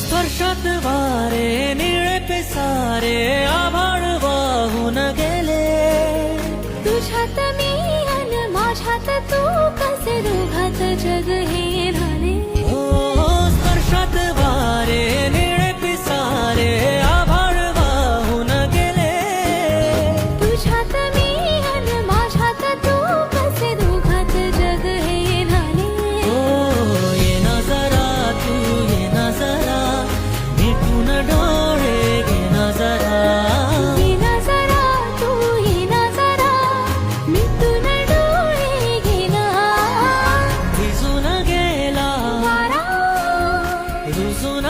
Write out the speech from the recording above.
स्पर्शात वारे निळे पिसारे आभाळ वाहून गेले. तुझ्यात मी अन माझ्यात तू कसे दोघात जग हे झाले. हो स्पर्शात वारे निळे पिसारे आभाळ वाहून गेले. तुझ्यात मी अन माझ्यात तू कसे दोघात जग हे झाले. हो ये ना जरा तू ये ना जरा मिटून डोळे घे ना जरा. ये ना जरा तू ये ना जरा मिटून डोळे घे ना. भिजून गेला वारा रुजून